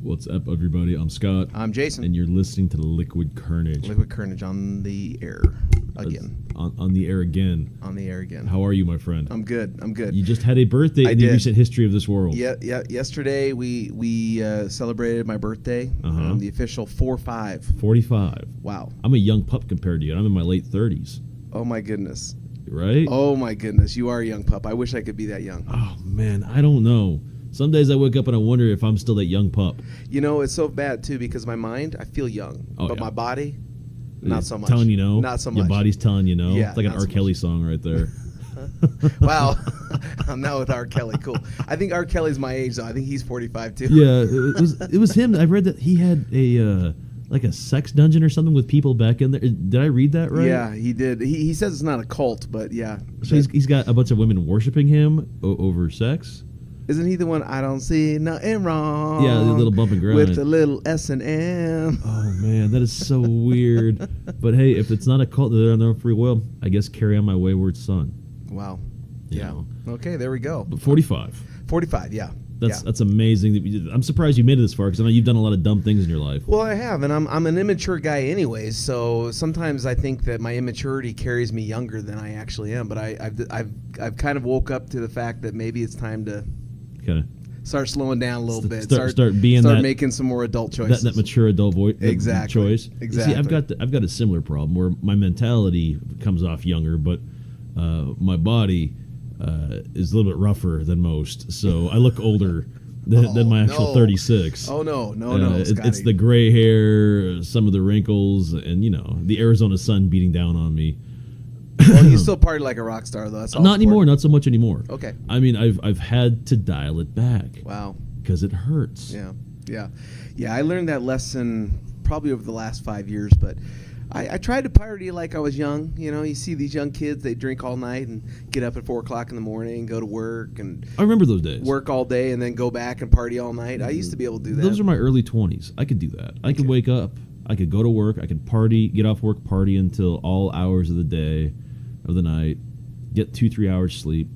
What's up, everybody? I'm Scott. I'm Jason. And you're listening to the Liquid Kernedge. Liquid Kernedge on the air again. On the air again. On the air again. How are you, my friend? I'm good. You just had a birthday in the recent history of this world. Yeah. Yesterday we celebrated my birthday. The official 4-5. 45. Wow. I'm a young pup compared to you. I'm in my late 30s. Oh my goodness. Right? Oh my goodness. You are a young pup. I wish I could be that young. Oh man, I don't know. Some days I wake up and I wonder if I'm still that young pup. You know, it's so bad too because my mind, I feel young, but my body, not so much. Telling you no. Not so much. Your body's telling you no. Yeah, it's like an R. Kelly song right there. Wow. I'm now with R. Kelly. Cool. I think R. Kelly's my age though. I think he's 45 too. Yeah, it was him. I read that he had a like a sex dungeon or something with people back in there. Did I read that right? Yeah, he did. He says it's not a cult, but yeah. So he's got a bunch of women worshiping him over sex. Isn't he the one? I don't see nothing wrong. Yeah, the little bump and grind with the little S&M. Oh man, that is so weird. But hey, if it's not a cult, they're on their own free will. I guess carry on my wayward son. Wow. Yeah. Okay, there we go. But 45. 45. Yeah. That's amazing. I'm surprised you made it this far because I know you've done a lot of dumb things in your life. Well, I have, and I'm an immature guy anyways. So sometimes I think that my immaturity carries me younger than I actually am. But I've kind of woke up to the fact that maybe it's time to kind of start slowing down a little bit. Start making some more adult choices. That mature adult choice. Exactly. See, I've got a similar problem where my mentality comes off younger, but my body is a little bit rougher than most, so I look older than my actual 36. Oh no, it's the gray hair, some of the wrinkles, and the Arizona sun beating down on me. Well, you still party like a rock star, though. That's all not anymore. Not so much anymore. Okay. I mean, I've had to dial it back. Wow. Because it hurts. Yeah. I learned that lesson probably over the last 5 years, but I tried to party like I was young. You see these young kids, they drink all night and get up at 4 o'clock in the morning, go to work, and I remember those days. Work all day and then go back and party all night. I used to be able to do that. Those are my early 20s. I could do that. I could wake up. I could go to work. I could party, get off work, party until all hours of the day, of the night, get 2-3 hours sleep,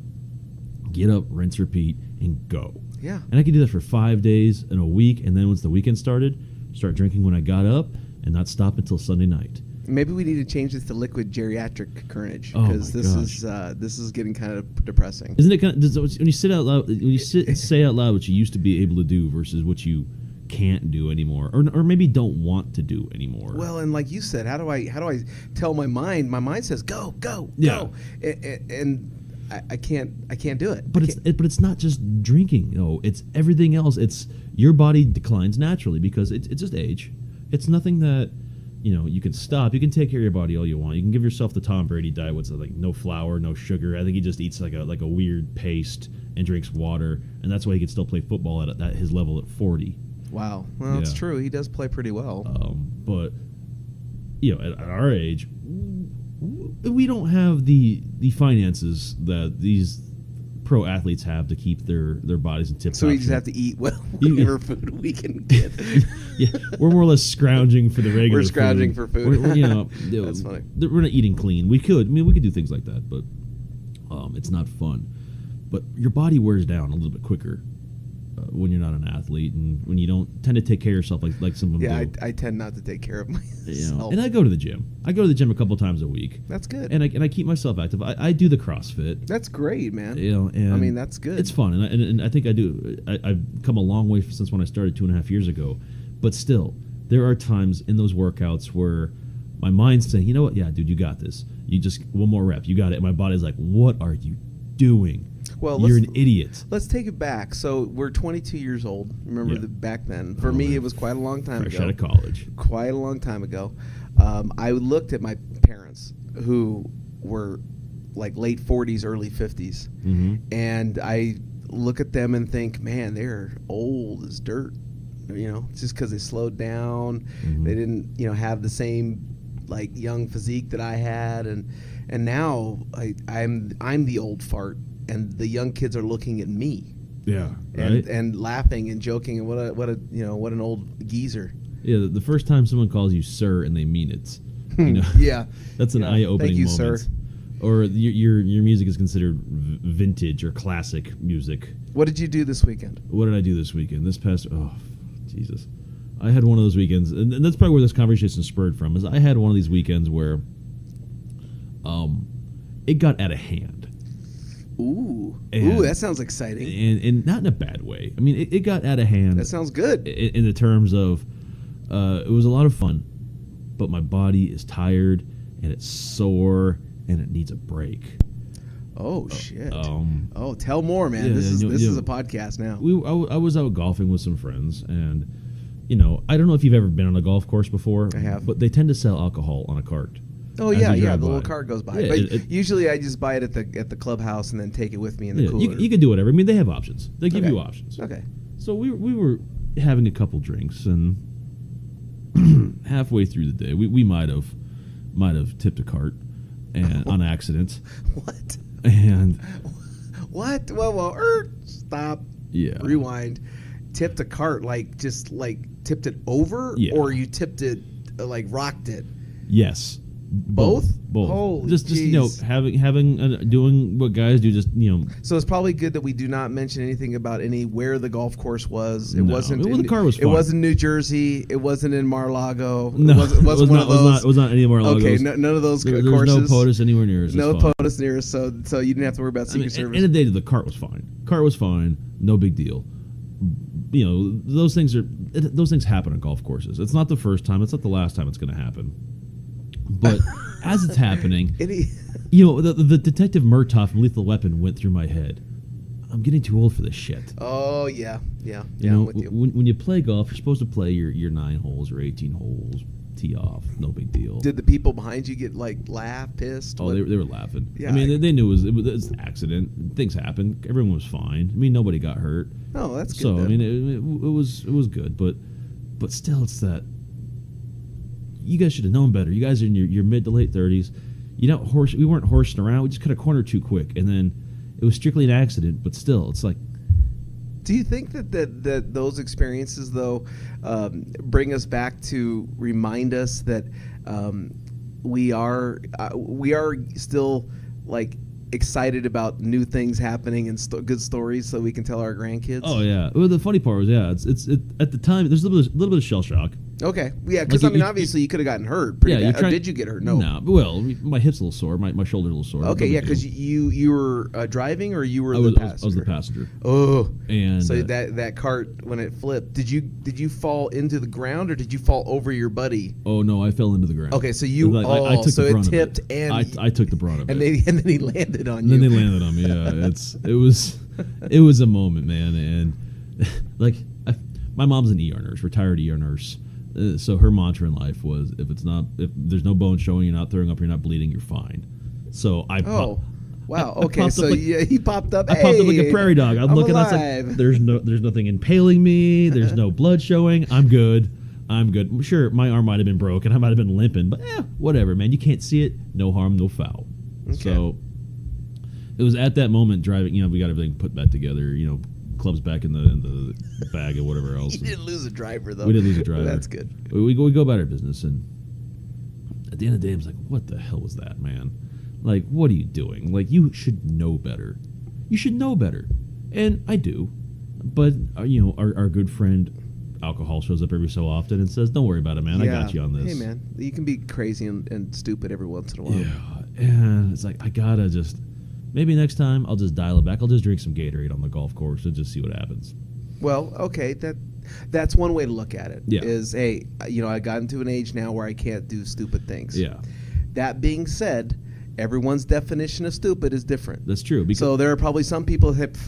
get up, rinse, repeat, and go. Yeah. And I could do that for 5 days in a week, and then once the weekend started, start drinking when I got up and not stop until Sunday night. Maybe we need to change this to liquid geriatric Kernedge because this is getting kind of depressing. Isn't it kind of, when you sit out loud, when you say out loud what you used to be able to do versus what you can't do anymore, or maybe don't want to do anymore. Well, and like you said, how do I tell my mind? My mind says go, go. And I can't do it. But it's not just drinking. It's everything else. It's your body declines naturally because it's just age. It's nothing that you can stop. You can take care of your body all you want. You can give yourself the Tom Brady diet, what's like no flour, no sugar. I think he just eats like a weird paste and drinks water, and that's why he can still play football at his level at 40. Wow. Well, it's true. He does play pretty well. But at our age, we don't have the finances that these pro athletes have to keep their bodies in tip-top shape. So we just have to eat whatever food we can get. Yeah, we're more or less scrounging for the regular. We're scrounging for food. That's funny. We're not eating clean. We could do things like that, but it's not fun. But your body wears down a little bit quicker when you're not an athlete and when you don't tend to take care of yourself like some of them do. I tend not to take care of myself. And I go to the gym. I go to the gym a couple times a week. That's good. And I keep myself active. I do the CrossFit. That's great, man. And I mean, that's good. It's fun, and I think I do. I've come a long way since when I started 2.5 years ago. But still, there are times in those workouts where my mind's saying, you know what? Yeah, dude, you got this. You just one more rep. You got it. And my body's like, what are you doing? Well, you're an idiot. Let's take it back. So we're 22 years old. Remember back then? For me, it was quite a long time ago. Fresh out of college. Quite a long time ago. I looked at my parents who were like late 40s, early 50s. Mm-hmm. And I look at them and think, man, they're old as dirt. Just because they slowed down. Mm-hmm. They didn't, have the same like young physique that I had. And now I'm the old fart. And the young kids are looking at me, and laughing and joking, and what an old geezer. Yeah, the first time someone calls you sir and they mean it, yeah, that's an eye-opening Thank you, moment. Sir. Or your music is considered vintage or classic music. What did you do this weekend? What did I do this weekend? Jesus. I had one of those weekends, and that's probably where this conversation spurred from, is I had one of these weekends where it got out of hand. Ooh, that sounds exciting. And not in a bad way. I mean, it got out of hand. That sounds good. In the terms of, it was a lot of fun, but my body is tired, and it's sore, and it needs a break. Oh, shit. Tell more, man. This is a podcast now. I was out golfing with some friends, and, I don't know if you've ever been on a golf course before. I have. But they tend to sell alcohol on a cart. Oh, yeah. The little cart goes by. Yeah, but usually I just buy it at the clubhouse and then take it with me in the cooler. You can do whatever. I mean, they have options. They give you options. Okay. So we were having a couple drinks, and halfway through the day, we might have tipped a cart and on accident. What? And what? Well, stop. Yeah. Rewind. Tipped a cart, just tipped it over, or you tipped it, rocked it. Yes. Both. Holy just doing what guys do. So it's probably good that we do not mention anything about where the golf course was. It wasn't. The car was fine. It wasn't New Jersey. It wasn't in Mar-a-Lago. No, it wasn't one of those. It was not any of Mar-a-Lagos. Okay, none of those courses. There's no POTUS anywhere near us. No POTUS near us, so you didn't have to worry about Secret Service. End of the day, the cart was fine. No big deal. Those things happen on golf courses. It's not the first time. It's not the last time it's going to happen. But as it's happening, the Detective Murtaugh from Lethal Weapon went through my head. I'm getting too old for this shit. Oh, yeah. I'm with you. When you play golf, you're supposed to play your 9 holes or 18 holes, tee off, no big deal. Did the people behind you get laugh, pissed? Oh, they were laughing. Yeah, I mean, they knew it was an accident. Things happen. Everyone was fine. I mean, nobody got hurt. Oh, that's good. So then. I mean, it was good, but still, it's that. You guys should have known better. You guys are in your mid to late 30s. We weren't horsing around. We just cut a corner too quick, and then it was strictly an accident. But still, it's like. Do you think that those experiences though bring us back to remind us that we are still excited about new things happening and good stories so we can tell our grandkids? Oh yeah. Well, the funny part was it's at the time there's a little bit of shell shock. Okay. Yeah, because obviously you could have gotten hurt. Pretty bad. Or did you get hurt? No. No. Well, my hip's a little sore. My shoulder's a little sore. Okay. Yeah, because you were driving or you were the passenger. I was the passenger. Oh. And so that cart when it flipped, did you fall into the ground or did you fall over your buddy? Oh no, I fell into the ground. Okay, so I took the brunt tipped of it. And I took the brunt of it. And then he landed on you. And then they landed on me. Yeah, it was a moment, man, and my mom's an ER nurse, retired ER nurse. So her mantra in life was, if there's no bone showing, you're not throwing up, you're not bleeding, you're fine. So wow. Okay, so he popped up. I popped up like a prairie dog. I'm looking. Alive. I was like, there's nothing impaling me. There's no blood showing. I'm good. Sure, my arm might have been broken. I might have been limping, but whatever, man. You can't see it. No harm, no foul. Okay. So it was at that moment driving. We got everything put back together. Clubs back in the bag and whatever else. You didn't lose a driver though. We didn't lose a driver. That's good. We go about our business, and at the end of the day, I was like, "What the hell was that, man? Like, what are you doing? Like, you should know better. You should know better." And I do, but our good friend alcohol shows up every so often and says, "Don't worry about it, man. I got you on this." Hey, man, you can be crazy and stupid every once in a while. Yeah, and it's like I gotta just. Maybe next time I'll just dial it back. I'll just drink some Gatorade on the golf course and just see what happens. Well, okay, that's one way to look at it. Yeah. Is, hey, I got into an age now where I can't do stupid things. Yeah. That being said, everyone's definition of stupid is different. That's true. So there are probably some people that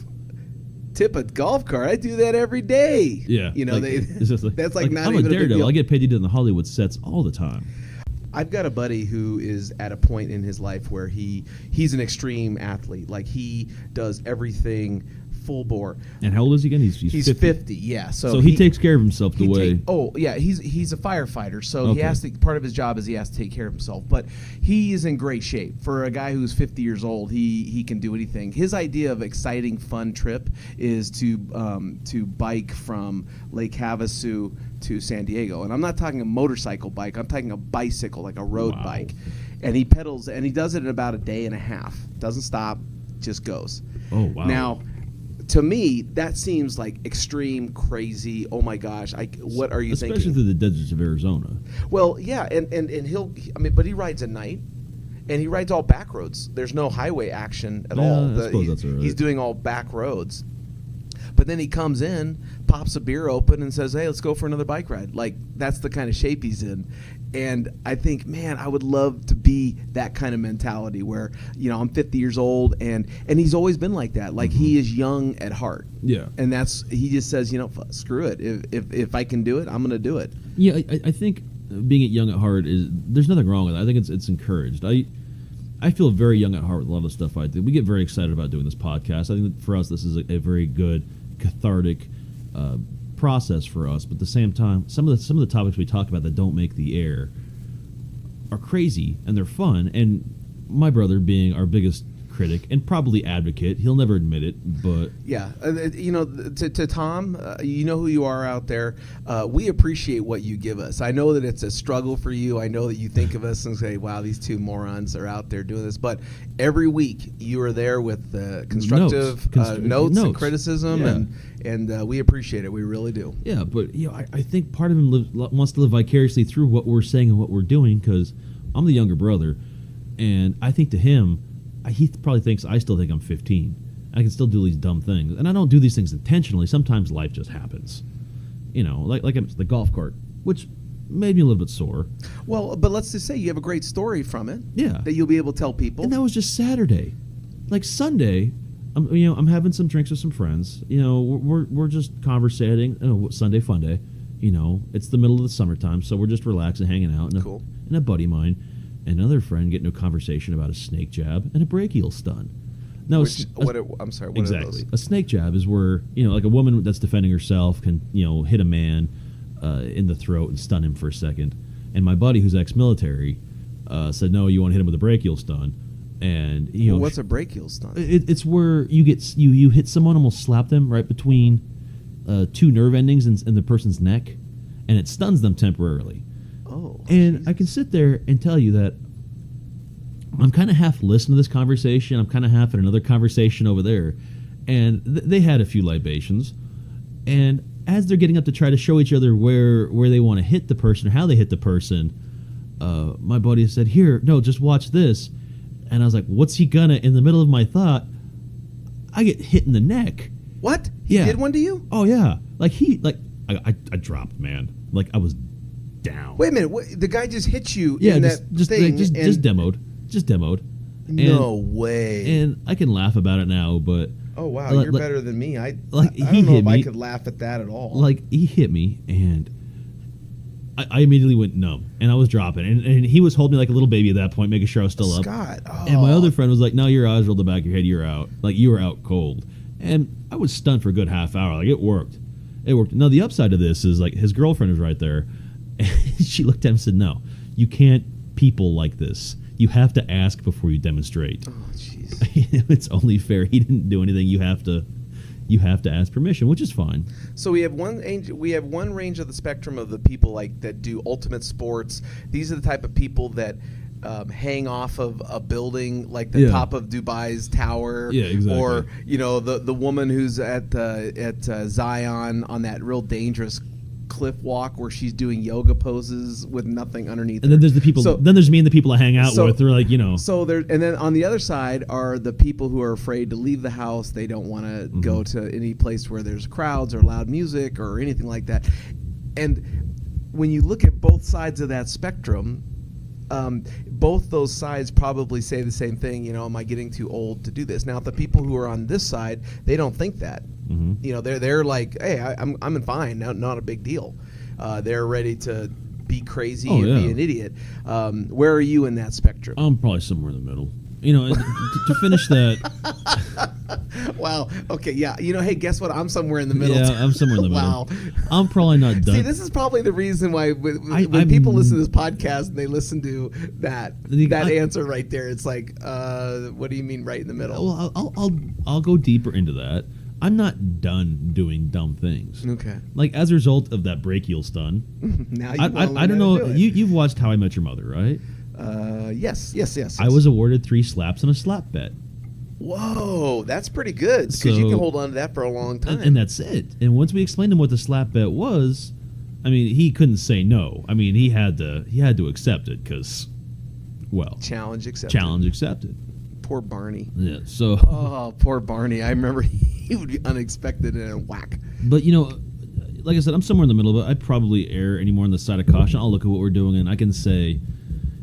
tip a golf cart. I do that every day. Yeah. That's like not I'm even a daredevil. big deal. I get paid to do it in the Hollywood sets all the time. I've got a buddy who is at a point in his life where he's an extreme athlete. Like, he does everything full bore. And how old is he again? He's 50. Yeah. So he takes care of himself the way. He's a firefighter. So Okay. he has to. Part of his job is he has to take care of himself. But he is in great shape for a guy who's 50 years old. He can do anything. His idea of exciting, fun trip is to bike from Lake Havasu to San Diego. And I'm not talking a motorcycle bike. I'm talking a bicycle, like a road bike. And he pedals, and he does it in about a day and a half. Doesn't stop, just goes. Oh, wow. Now, to me, that seems like extreme, crazy. Oh my gosh! What are you thinking? Especially through the deserts of Arizona. Well, yeah, and he'll. I mean, but he rides at night, and he rides all back roads. There's no highway action at all. I suppose that's all right. He's doing all back roads. But then he comes in, pops a beer open, and says, "Hey, let's go for another bike ride." Like, that's the kind of shape he's in. And I think, man, I would love to be that kind of mentality where, I'm 50 years old, and he's always been like that. Like, he is young at heart. Yeah. And he just says, screw it. If I can do it, I'm going to do it. Yeah, I think being young at heart there's nothing wrong with it. I think it's encouraged. I feel very young at heart with a lot of the stuff I do. We get very excited about doing this podcast. I think that for us, this is a very good cathartic process for us. But at the same time, some of the topics we talk about that don't make the air are crazy and they're fun. And my brother, being our biggest critic and probably advocate, he'll never admit it, but yeah, to Tom, you know who you are out there. We appreciate what you give us. I know that it's a struggle for you. I know that you think of us and say, "Wow, these two morons are out there doing this." But every week you are there with constructive notes and criticism, yeah. and we appreciate it. We really do. Yeah, but I think part of him wants to live vicariously through what we're saying and what we're doing, because I'm the younger brother, and I think to him, he probably thinks I still think I'm 15. I can still do these dumb things, and I don't do these things intentionally. Sometimes life just happens, like the golf cart, which made me a little bit sore. Well, but let's just say you have a great story from it. Yeah, that you'll be able to tell people. And that was just Saturday. Like Sunday, I'm having some drinks with some friends. We're just conversating. Sunday fun day. It's the middle of the summertime, so we're just relaxing, hanging out. And cool. And a buddy of mine, another friend, getting into a conversation about a snake jab and a brachial stun. Now, I'm sorry. What exactly. are those? A snake jab is where like a woman that's defending herself can hit a man in the throat and stun him for a second. And my buddy, who's ex-military, said, "No, you want to hit him with a brachial stun." And what's a brachial stun? It's where you hit someone, almost slap them right between two nerve endings in the person's neck, and it stuns them temporarily. Oh, and Jesus. I can sit there and tell you that I'm kind of half listening to this conversation. I'm kind of half in another conversation over there. And they had a few libations. And as they're getting up to try to show each other where they want to hit the person or how they hit the person, my buddy said, "Here, no, just watch this." And I was like, "What's he gonna?" In the middle of my thought, I get hit in the neck. What? He did one to you? Oh, yeah. I dropped, man. Like, I was down. Wait a minute. The guy just hit you in that thing. Just demoed. Just demoed. No way. And I can laugh about it now, but... Oh, wow. You're better than me. I don't know if I could laugh at that at all. Like, he hit me, and I immediately went numb, and I was dropping. And he was holding me like a little baby at that point, making sure I was still up. Scott. Oh. And my other friend was like, "No, your eyes rolled the back of your head. You're out. Like, you were out cold." And I was stunned for a good half hour. Like, it worked. It worked. Now, the upside of this is, like, his girlfriend was right there. And she looked at him and said, "No, you can't people like this. You have to ask before you demonstrate." Oh, jeez. It's only fair. He didn't do anything. You have to ask permission, which is fine. So we have one range of the spectrum of the people that do ultimate sports. These are the type of people that hang off of a building like the top of Dubai's tower. Yeah, exactly. Or the woman who's at Zion on that real dangerous cliff walk where she's doing yoga poses with nothing underneath. And then there's the people. Then there's me and the people I hang out with. They're like, So there, and then on the other side are the people who are afraid to leave the house. They don't want to go to any place where there's crowds or loud music or anything like that. And when you look at both sides of that spectrum, both those sides probably say the same thing. Am I getting too old to do this? Now, the people who are on this side, they don't think that. They're like, "Hey, I'm fine. Not a big deal." They're ready to be crazy and be an idiot. Where are you in that spectrum? I'm probably somewhere in the middle. To finish that. Wow. Okay. Yeah. Hey, guess what? I'm somewhere in the middle. Yeah, I'm somewhere in the middle. Wow. I'm probably not done. See, this is probably the reason why when people listen to this podcast and they listen to that answer right there, it's like, what do you mean right in the middle? Well, I'll go deeper into that. I'm not done doing dumb things. Okay. Like, as a result of that brachial stun. Now I don't know. You've watched How I Met Your Mother, right? Yes. I was awarded 3 slaps and a slap bet. Whoa, that's pretty good because you can hold on to that for a long time. And that's it. And once we explained to him what the slap bet was, I mean, he couldn't say no. I mean, he had to accept it because, well, challenge accepted. Challenge accepted. Poor Barney. Yeah. So. Oh, poor Barney. I remember he would be unexpected and a whack. But like I said, I'm somewhere in the middle. But I'd probably err any more on the side of caution. I'll look at what we're doing and I can say,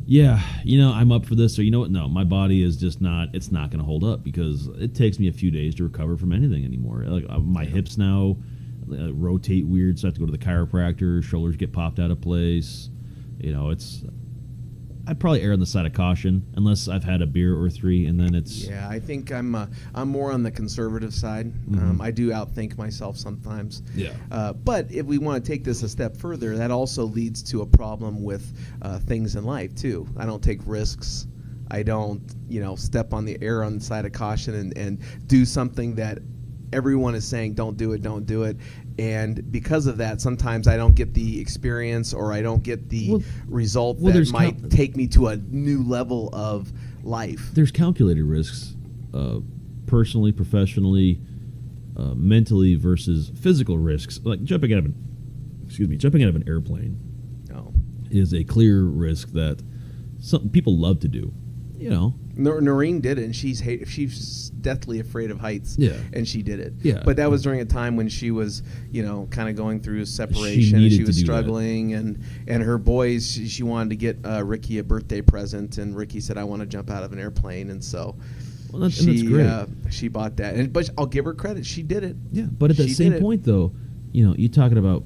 yeah, I'm up for this, or you know what? No, my body is just not. It's not going to hold up because it takes me a few days to recover from anything anymore. Like my hips now rotate weird, so I have to go to the chiropractor. Shoulders get popped out of place. I'd probably err on the side of caution unless I've had a beer or three, and then it's. Yeah, I think I'm more on the conservative side. Mm-hmm. I do outthink myself sometimes. Yeah. But if we want to take this a step further, that also leads to a problem with things in life too. I don't take risks. I don't, step on the err on the side of caution and do something that everyone is saying don't do it. And because of that, sometimes I don't get the experience or I don't get the result that might take me to a new level of life. There's calculated risks, personally, professionally, mentally versus physical risks. Like jumping out of an airplane is a clear risk that some people love to do. Noreen did it, and she's deathly afraid of heights. Yeah, and she did it. Yeah, but that was during a time when she was, kind of going through separation. And she was struggling, and her boys. She wanted to get Ricky a birthday present, and Ricky said, "I want to jump out of an airplane," and so. That's great. She bought that, but I'll give her credit. She did it. Yeah, but at that same point, though, you're talking about,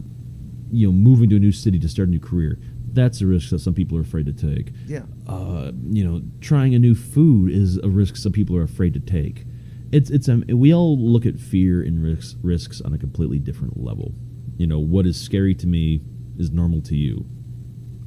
moving to a new city to start a new career. That's a risk that some people are afraid to take. Yeah. Trying a new food is a risk some people are afraid to take. We all look at fear and risks on a completely different level. What is scary to me is normal to you.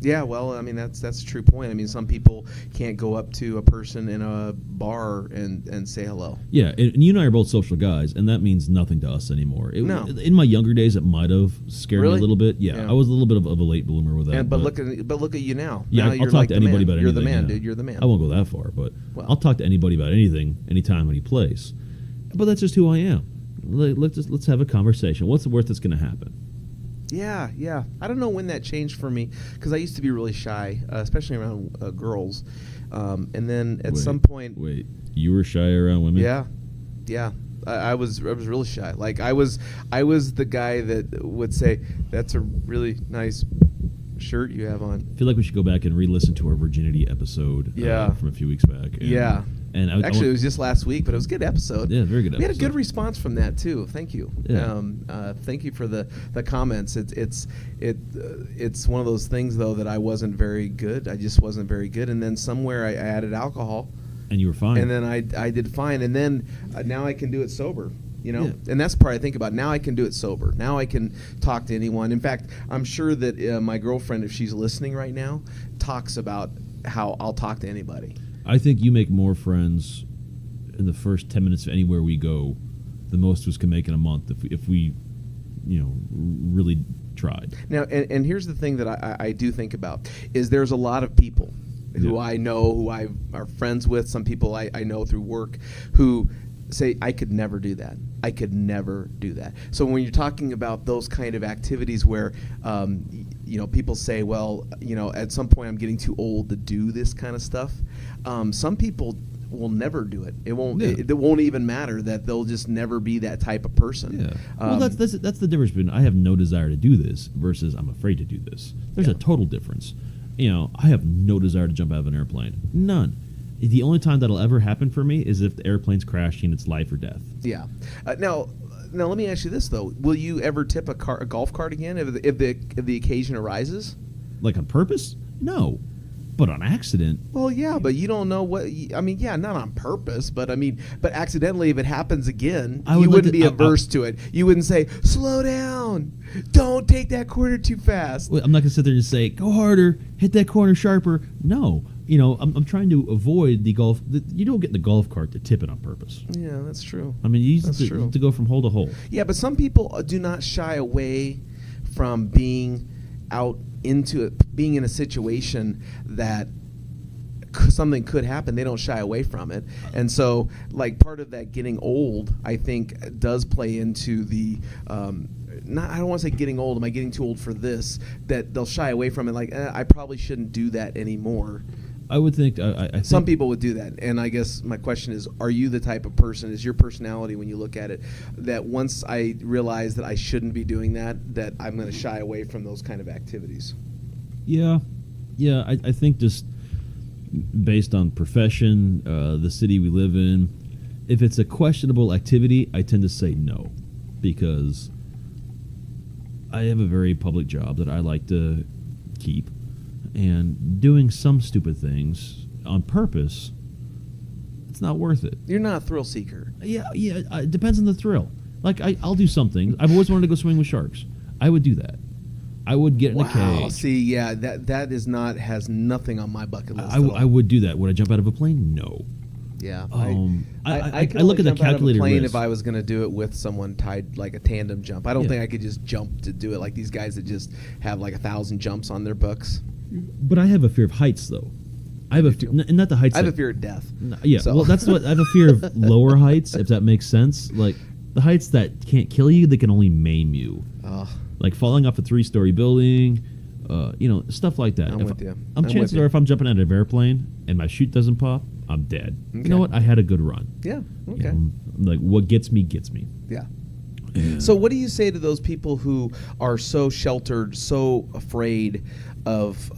Yeah, well, I mean that's a true point. I mean, some people can't go up to a person in a bar and say hello. Yeah, and you and I are both social guys, and that means nothing to us anymore. No. In my younger days, it might have scared me a little bit. Yeah, I was a little bit of a late bloomer with that. But look at you now. Yeah, now I'll talk to anybody about anything. You're the man, dude. You're the man. I won't go that far, but I'll talk to anybody about anything, anytime, any place. But that's just who I am. Let's have a conversation. What's the worst that's going to happen? Yeah. I don't know when that changed for me because I used to be really shy, especially around girls. And then at some point, you were shy around women? Yeah. I was really shy. Like I was the guy that would say, "That's a really nice shirt you have on." I feel like we should go back and re-listen to our virginity episode from a few weeks back. And actually, it was just last week, but it was a good episode. Yeah, very good episode. We had a good response from that too. Thank you. Yeah. Thank you for the comments. It's one of those things though that I wasn't very good. I just wasn't very good. And then somewhere I added alcohol. And you were fine. And then I did fine. And then now I can do it sober. Yeah. And that's the part I think about. Now I can do it sober. Now I can talk to anyone. In fact, I'm sure that my girlfriend, if she's listening right now, talks about how I'll talk to anybody. I think you make more friends in the first 10 minutes of anywhere we go than most of us can make in a month if we really tried. Now, and here's the thing that I do think about is there's a lot of people who I know, who I are friends with, some people I know through work who say, I could never do that. I could never do that. So when you're talking about those kind of activities where, people say, well, at some point I'm getting too old to do this kind of stuff. Some people will never do it. It won't. Yeah. It won't even matter. That they'll just never be that type of person. Yeah. Well, that's the difference between I have no desire to do this versus I'm afraid to do this. There's a total difference. I have no desire to jump out of an airplane. None. The only time that'll ever happen for me is if the airplane's crashing and it's life or death. Yeah. Now let me ask you this though: will you ever tip a golf cart again if the occasion arises? Like on purpose? No. But on accident? Well, yeah, but you don't know what. I mean, yeah, not on purpose, but but accidentally, if it happens again, you wouldn't be averse to it. You wouldn't say, "Slow down, don't take that corner too fast." Well, I'm not gonna sit there and say, "Go harder, hit that corner sharper." No, I'm trying to avoid the golf. You don't get in the golf cart to tip it on purpose. Yeah, that's true. I mean, you used to go from hole to hole. Yeah, but some people do not shy away from being out into it, being in a situation that something could happen, they don't shy away from it. And so, like, part of that getting old, I think, does play into the I don't want to say getting old. Am I getting too old for this? That they'll shy away from it. Like, I probably shouldn't do that anymore. I would think. I think some people would do that, and I guess my question is: are you the type of person? Is your personality, when you look at it, that once I realize that I shouldn't be doing that, that I'm going to shy away from those kind of activities? Yeah. I think just based on profession, the city we live in, if it's a questionable activity, I tend to say no, because I have a very public job that I like to keep, and doing some stupid things on purpose, it's not worth it. You're not a thrill seeker. Yeah, it depends on the thrill. Like, I'll do something. I've always wanted to go swimming with sharks. I would do that. I would get in a cage. See, yeah, that is not, has nothing on my bucket list. I would do that. Would I jump out of a plane? No. Yeah, I look at the calculated plane risk. if I was going to do it with someone tied, like a tandem jump. I don't think I could just jump to do it, like these guys that just have like 1,000 jumps on their books. But I have a fear of heights, though. I have a fear, and not the heights. I have a fear of death. Yeah, so. Well, that's what I have a fear of. Lower heights, if that makes sense. Like the heights that can't kill you, they can only maim you. Like falling off a 3-story building, stuff like that. I'm with you. Chances are, if I'm jumping out of an airplane and my chute doesn't pop, I'm dead. Okay. You know what? I had a good run. Yeah. Okay. Like what gets me gets me. Yeah. So what do you say to those people who are so sheltered, so afraid of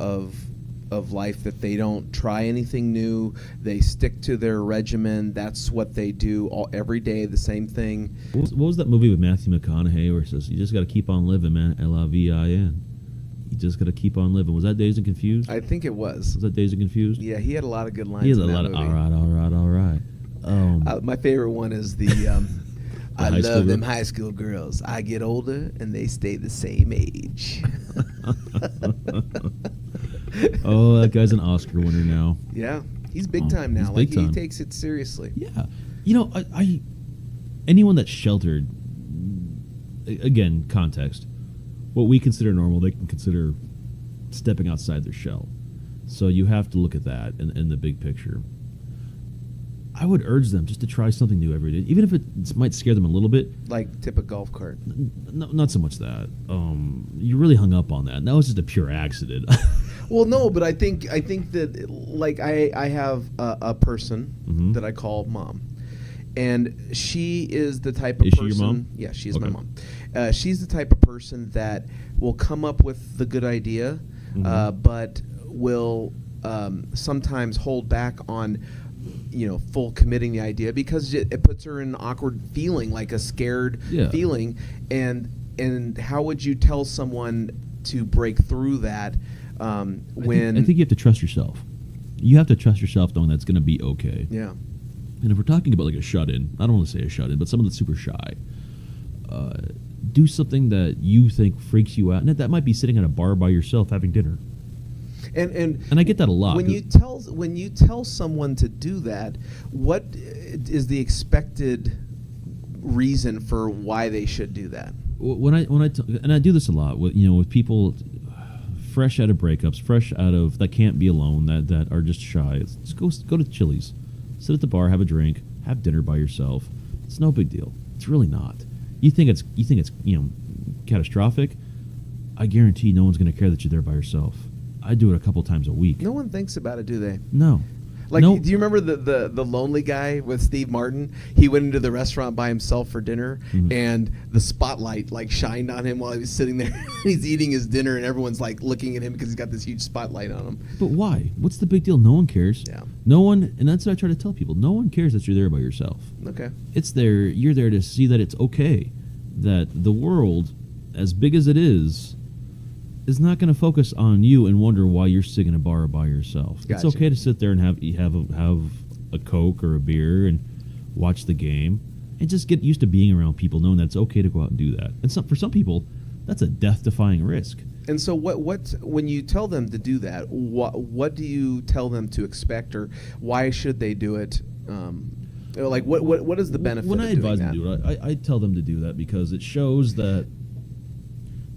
life that they don't try anything new? They stick to their regimen. That's what they do every day, the same thing. What was that movie with Matthew McConaughey where it says, you just got to keep on living, man, L-I-V-I-N. You just got to keep on living. Was that Dazed and Confused? I think it was. Was that Dazed and Confused? Yeah, he had a lot of good lines. He had a lot of all right. My favorite one is the I love them high school girls. I get older and they stay the same age. Oh, that guy's an Oscar winner now. Yeah, he's big time now. Like he takes it seriously. Yeah, I anyone that's sheltered, again, context. What we consider normal, they can consider stepping outside their shell. So you have to look at that in the big picture. I would urge them just to try something new every day, even if it might scare them a little bit. Like tip a golf cart. No, not so much that. You really hung up on that. And that was just a pure accident. Well, no, but I think that, like, I have a person that I call mom, and she is the type of person. Is she your mom? Yeah, she is my mom. She's the type of person that will come up with the good idea, but will sometimes hold back on full committing the idea, because it puts her in an awkward feeling, like a scared feeling. And how would you tell someone to break through that when... I think you have to trust yourself. You have to trust yourself knowing that's going to be okay. Yeah. And if we're talking about like a shut-in, I don't want to say a shut-in, but someone that's super shy, do something that you think freaks you out. And that might be sitting at a bar by yourself having dinner. And I get that a lot. When you tell someone to do that, what is the expected reason for why they should do that? When I do this a lot with people fresh out of breakups, fresh out of that can't be alone, that are just shy. Just go to Chili's, sit at the bar, have a drink, have dinner by yourself. It's no big deal. It's really not. You think it's catastrophic? I guarantee no one's going to care that you're there by yourself. I do it a couple times a week. No one thinks about it, do they? No. Like, do you remember the lonely guy with Steve Martin? He went into the restaurant by himself for dinner, and the spotlight shined on him while he was sitting there. He's eating his dinner, and everyone's looking at him because he's got this huge spotlight on him. But why? What's the big deal? No one cares. Yeah. No one, and that's what I try to tell people. No one cares that you're there by yourself. Okay. You're there to see that it's okay, that the world, as big as it is not going to focus on you and wonder why you're sitting in a bar by yourself. Gotcha. It's okay to sit there and have a Coke or a beer and watch the game, and just get used to being around people, knowing that it's okay to go out and do that. And for some people, that's a death-defying risk. And so, what when you tell them to do that, what do you tell them to expect, or why should they do it? What is the benefit? When I advise them that? to do it, I tell them to do that because it shows that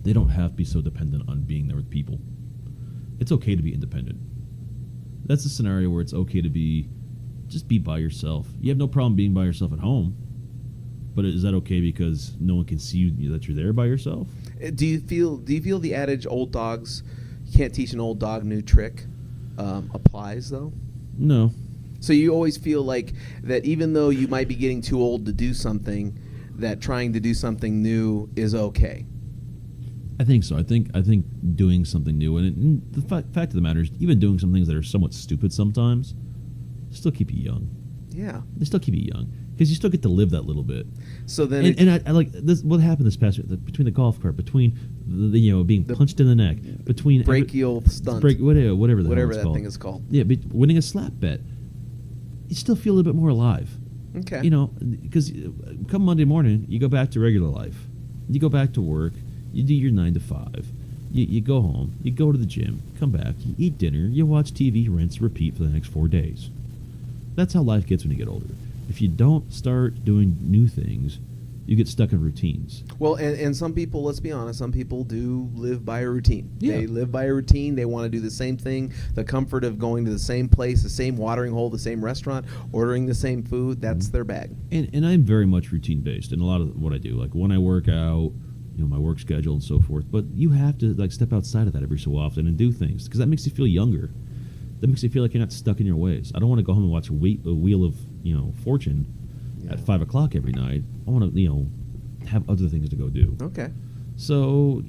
they don't have to be so dependent on being there with people. It's okay to be independent. that's a scenario where it's okay to just be by yourself. You have no problem being by yourself at home, but is that okay because no one can see you that you're there by yourself? Do you feel the adage "old dogs, you can't teach an old dog new trick" applies though? No. So you always feel like that even though you might be getting too old to do something, that trying to do something new is okay. I think so. I think doing something new, and the fact of the matter is, even doing some things that are somewhat stupid sometimes, still keep you young. Yeah, they still keep you young because you still get to live that little bit. So then, I like this. What happened this past week between the golf cart, between the being punched in the neck, between brachial stunt, whatever that called. thing is called. Yeah, winning a slap bet, you still feel a little bit more alive. Okay, because come Monday morning, you go back to regular life. You go back to work. You do your 9 to 5. You go home. You go to the gym. Come back. You eat dinner. You watch TV. Rinse. Repeat for the next 4 days. That's how life gets when you get older. If you don't start doing new things, you get stuck in routines. Well, and some people, let's be honest, some people do live by a routine. Yeah. They live by a routine. They want to do the same thing. The comfort of going to the same place, the same watering hole, the same restaurant, ordering the same food, that's their bag. And I'm very much routine based in a lot of what I do. Like when I work out, my work schedule and so forth. But you have to step outside of that every so often and do things because that makes you feel younger. That makes you feel like you're not stuck in your ways. I don't want to go home and watch a Wheel of Fortune at 5 o'clock every night. I want to have other things to go do. Okay. So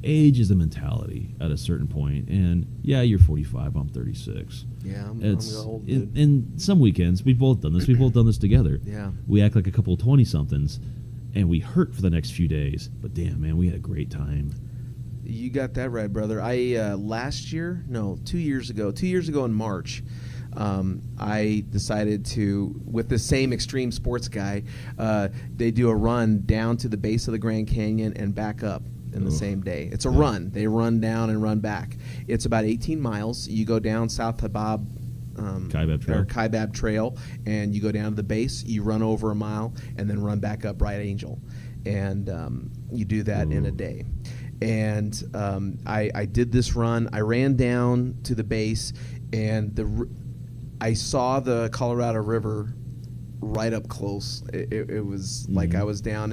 age is a mentality at a certain point, and yeah, you're 45. I'm 36. Yeah, I'm old. In some weekends, we've both done this. We've both done this together. Yeah. We act like a couple of 20-somethings. And we hurt for the next few days, but damn, man, we had a great time. You got that right, brother. I 2 years ago in March, I decided to, with the same extreme sports guy, they do a run down to the base of the Grand Canyon and back up in the same day. It's a run. They run down and run back. It's about 18 miles. You go down South Habab Kaibab Trail, and you go down to the base, you run over a mile, and then run back up Bright Angel. And you do that in a day. And I did this run. I ran down to the base, and I saw the Colorado River right up close. It was like I was down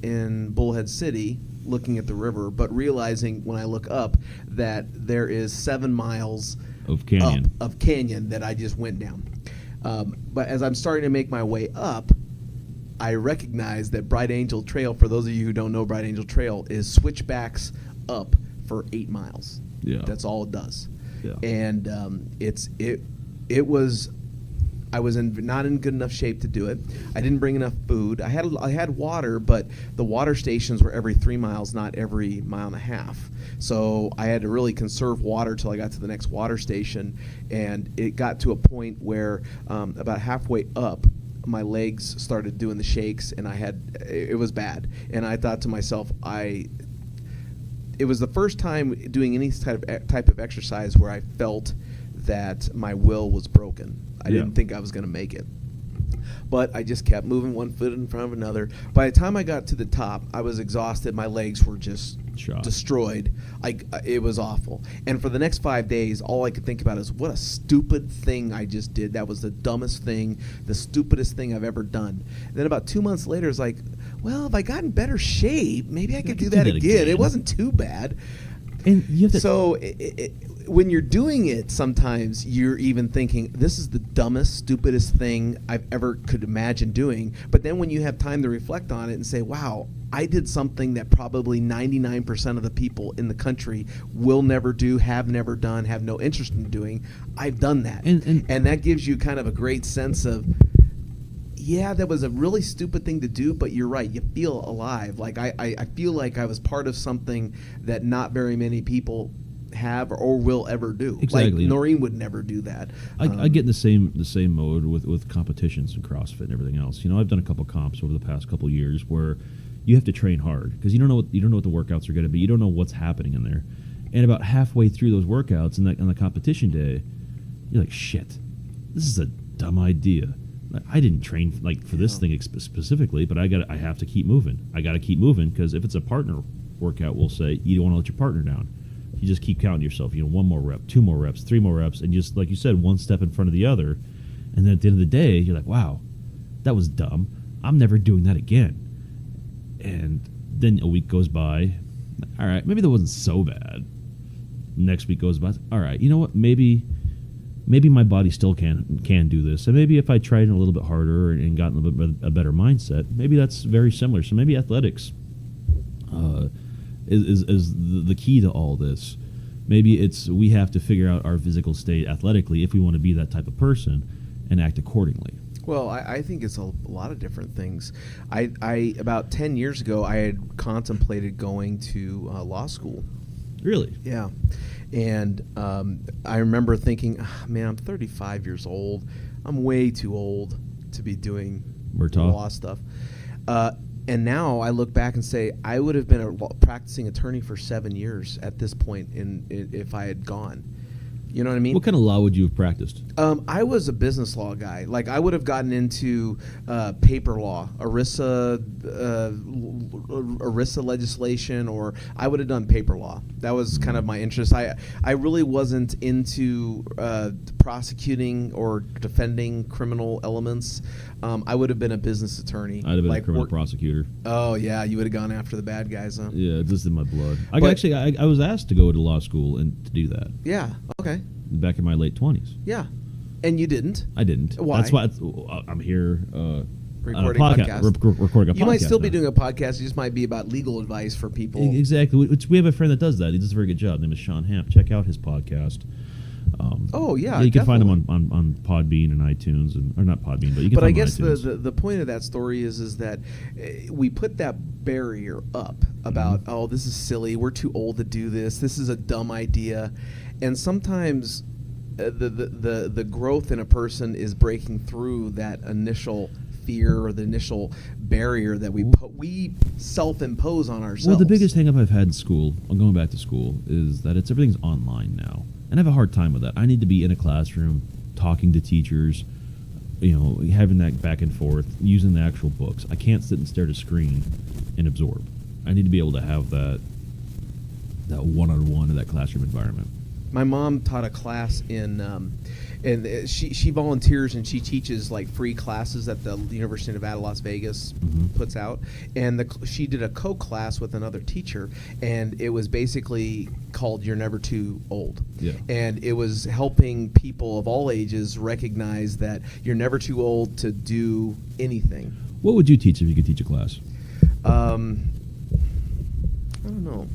in Bullhead City looking at the river, but realizing when I look up that there is 7 miles of canyon that I just went down. But as I'm starting to make my way up, I recognize that Bright Angel Trail, for those of you who don't know Bright Angel Trail, is switchbacks up for 8 miles. Yeah. That's all it does. Yeah. And I was not in good enough shape to do it. I didn't bring enough food. I had water, but the water stations were every 3 miles, not every mile and a half. So I had to really conserve water till I got to the next water station, and it got to a point where about halfway up, my legs started doing the shakes, and it was bad. And I thought to myself, it was the first time doing any type of exercise where I felt that my will was broken. I didn't think I was going to make it. But I just kept moving one foot in front of another. By the time I got to the top, I was exhausted. My legs were just destroyed. It was awful. And for the next 5 days, all I could think about is what a stupid thing I just did. That was the dumbest thing, the stupidest thing I've ever done. And then about 2 months later, it's like, well, if I got in better shape, maybe I could do that again. It wasn't too bad. And you have to so when you're doing it, sometimes you're even thinking, this is the dumbest, stupidest thing I've ever could imagine doing. But then when you have time to reflect on it and say, wow, I did something that probably 99% of the people in the country will never do, have never done, have no interest in doing, I've done that. And that gives you kind of a great sense of, yeah, that was a really stupid thing to do, but you're right. You feel alive. Like I feel like I was part of something that not very many people have or will ever do. Exactly. Like Noreen would never do that. I get in the same mode with competitions and CrossFit and everything else. I've done a couple comps over the past couple years where you have to train hard because you don't know what the workouts are going to be. You don't know what's happening in there. And about halfway through those workouts on the competition day, you're like, shit, this is a dumb idea. I didn't train for this thing specifically, but I have to keep moving. I got to keep moving because if it's a partner workout, we'll say you don't want to let your partner down. you just keep counting yourself. One more rep, 2 more reps, 3 more reps, and just like you said, one step in front of the other. And then at the end of the day, you're like, wow, that was dumb. I'm never doing that again. And then a week goes by. All right, maybe that wasn't so bad. Next week goes by. All right, you know what? Maybe my body still can do this. And maybe if I tried a little bit harder and gotten a better mindset, maybe that's very similar. So maybe athletics is the key to all this. Maybe we have to figure out our physical state athletically if we want to be that type of person and act accordingly. Well, I think it's a lot of different things. I about 10 years ago, I had contemplated going to law school. Really? Yeah. And I remember thinking, man, I'm 35 years old. I'm way too old to be doing law stuff. And now I look back and say, I would have been a practicing attorney for 7 years at this point if I had gone. You know what I mean? What kind of law would you have practiced? I was a business law guy. Like, I would have gotten into paper law, ERISA legislation, or I would have done paper law. That was kind of my interest. I really wasn't into prosecuting or defending criminal elements. I would have been a business attorney. I'd have been a criminal prosecutor. Oh, yeah. You would have gone after the bad guys, huh? Yeah, it's just in my blood. I was asked to go to law school and to do that. Yeah. Okay. Back in my late 20s. Yeah. And you didn't? I didn't. Why? That's why I'm here recording a podcast. Recording a podcast. You might still be now. doing a podcast. It just might be about legal advice for people. Exactly. We have a friend that does that. He does a very good job. His name is Sean Hamp. Check out his podcast. You can find him on Podbean and iTunes, or not Podbean, but you can. But I find him guess on iTunes. the point of that story is that we put that barrier up about oh, this is silly, we're too old to do this, this is a dumb idea, and sometimes the growth in a person is breaking through that initial fear or the initial barrier that we self-impose on ourselves. Well, the biggest hang-up I've had in school, I'm going back to school, is that everything's online now. And I have a hard time with that. I need to be in a classroom, talking to teachers, having that back and forth, using the actual books. I can't sit and stare at a screen and absorb. I need to be able to have that one-on-one in that classroom environment. My mom taught a class and she volunteers and she teaches like free classes that the University of Nevada, Las Vegas puts out. And she did a co-class with another teacher, and it was basically called "You're Never Too Old." Yeah. And it was helping people of all ages recognize that you're never too old to do anything. What would you teach if you could teach a class? I don't know.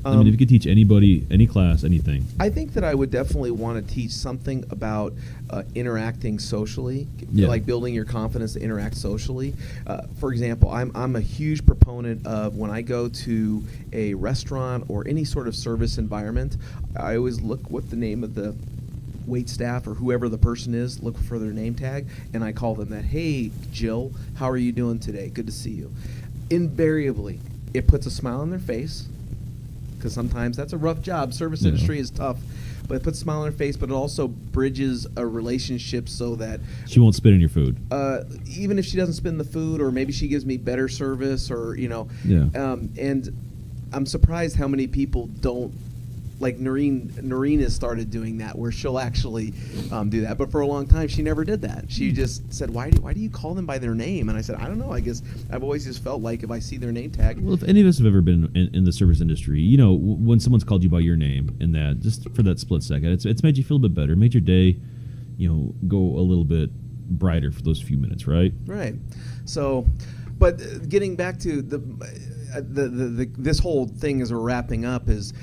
If you could teach anybody, any class, anything. I think that I would definitely want to teach something about interacting socially, like building your confidence to interact socially. For example, I'm a huge proponent of when I go to a restaurant or any sort of service environment, I always look what the name of the wait staff or whoever the person is, look for their name tag, and I call them that. Hey, Jill, how are you doing today? Good to see you. Invariably, it puts a smile on their face, because sometimes that's a rough job. Service industry is tough, but it puts a smile on her face, but it also bridges a relationship so that she won't spit in your food. Even if she doesn't spit in the food, or maybe she gives me better service, or and I'm surprised how many people don't. Like Noreen has started doing that, where she'll actually do that. But for a long time, she never did that. She just said, "Why do you call them by their name?" And I said, "I don't know. I guess I've always just felt like if I see their name tag." Well, if any of us have ever been in the service industry, when someone's called you by your name, and that just for that split second, it's made you feel a bit better, made your day, go a little bit brighter for those few minutes, right? Right. So, but getting back to this whole thing as we're wrapping up is,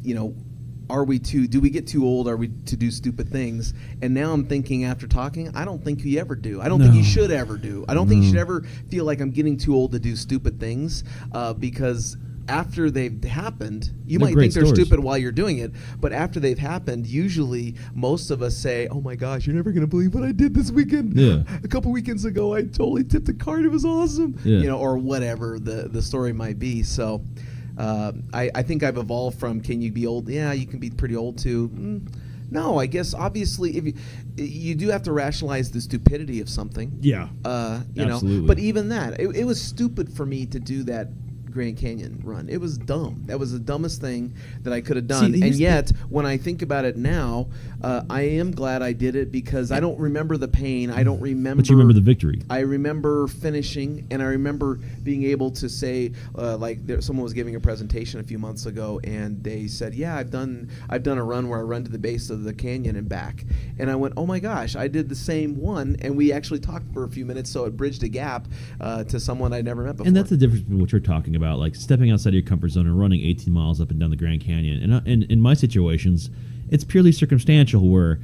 do we get too old? Are we to do stupid things? And now I'm thinking, after talking, I don't think you ever do. I don't think you should ever do. I don't think you should ever feel like I'm getting too old to do stupid things, because after they've happened, you might think they're stupid while you're doing it, but after they've happened, usually most of us say, "Oh my gosh, you're never going to believe what I did this weekend. Yeah. A couple weekends ago, I totally tipped a card. It was awesome." Yeah. Or whatever the story might be. So I think I've evolved from, can you be old? Yeah, you can be pretty old too. No, I guess obviously if you do have to rationalize the stupidity of something. Yeah. Absolutely. But even that, it was stupid for me to do that Grand Canyon run. It was dumb. That was the dumbest thing that I could have done. See, and yet, when I think about it now, I am glad I did it because I don't remember the pain. I don't remember. But you remember the victory. I remember finishing, and I remember being able to say, someone was giving a presentation a few months ago, and they said, "Yeah, I've done a run where I run to the base of the canyon and back." And I went, "Oh my gosh, I did the same one." And we actually talked for a few minutes, so it bridged a gap to someone I'd never met before. And that's the difference between what you're talking about, like stepping outside of your comfort zone and running 18 miles up and down the Grand Canyon. And in my situations, it's purely circumstantial where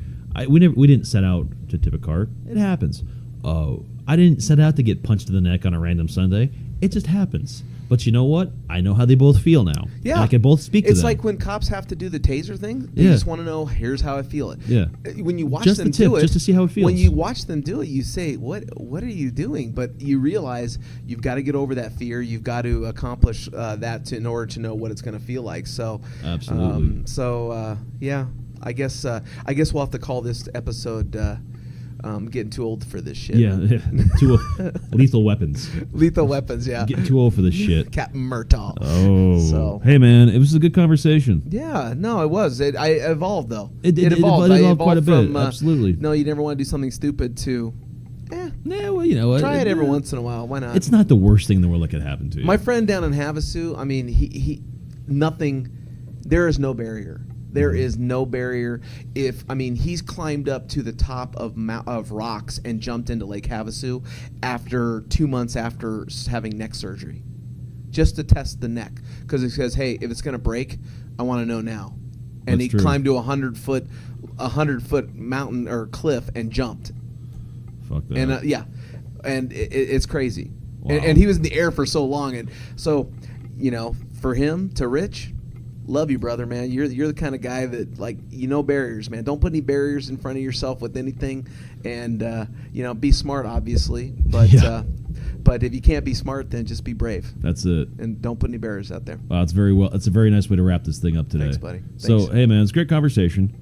we didn't set out to tip a cart. It happens. I didn't set out to get punched in the neck on a random Sunday. It just happens. But you know what? I know how they both feel now. Yeah. And I can both speak to them. It's like when cops have to do the taser thing. They Yeah. just want to know, here's how I feel it. Yeah. When you watch Just them the tip, do it. just to see how it feels. When you watch them do it, you say, what are you doing? But you realize you've got to get over that fear. You've got to accomplish that in order to know what it's going to feel like. So, Absolutely. Yeah. I guess we'll have to call this episode getting too old for this shit. Yeah. Too lethal weapons. Lethal weapons, yeah. Getting too old for this shit. Captain Murtaugh. Oh. So. Hey, man, it was a good conversation. Yeah, no, it was. I evolved, though. It evolved. It I evolved quite a bit. from, Absolutely. No, you never want to do something stupid to, Yeah, well, you know what? try it every once in a while. Why not? It's not the worst thing in the world that could happen to you. My friend down in Havasu, I mean, he nothing, there is no barrier. There is no barrier. He's climbed up to the top of rocks and jumped into Lake Havasu after 2 months after having neck surgery, just to test the neck, because he says, "Hey, if it's going to break, I want to know now." And That's he true. climbed to a 100-foot mountain or cliff and jumped. Fuck that. And and it's crazy. Wow. And he was in the air for so long, and so, for him to Rich. Love you, brother, man. You're the kind of guy that, barriers, man. Don't put any barriers in front of yourself with anything, and be smart, obviously. But Yeah. but if you can't be smart, then just be brave That's it. and don't put any barriers out there. Wow, it's a very nice way to wrap this thing up today. Thanks, buddy. So, Thanks. hey, man, it's a great conversation.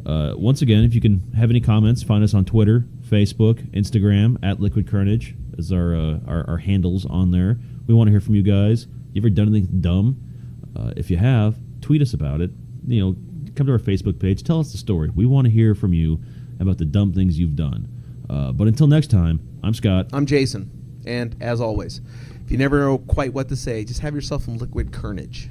Once again, if you can have any comments, find us on Twitter, Facebook, Instagram, at Liquid Kernedge is our handles on there. We want to hear from you guys. You ever done anything dumb? If you have, tweet us about it. Come to our Facebook page. Tell us the story. We want to hear from you about the dumb things you've done. But until next time, I'm Scott. I'm Jason, and as always, if you never know quite what to say, just have yourself some Liquid Kernedge.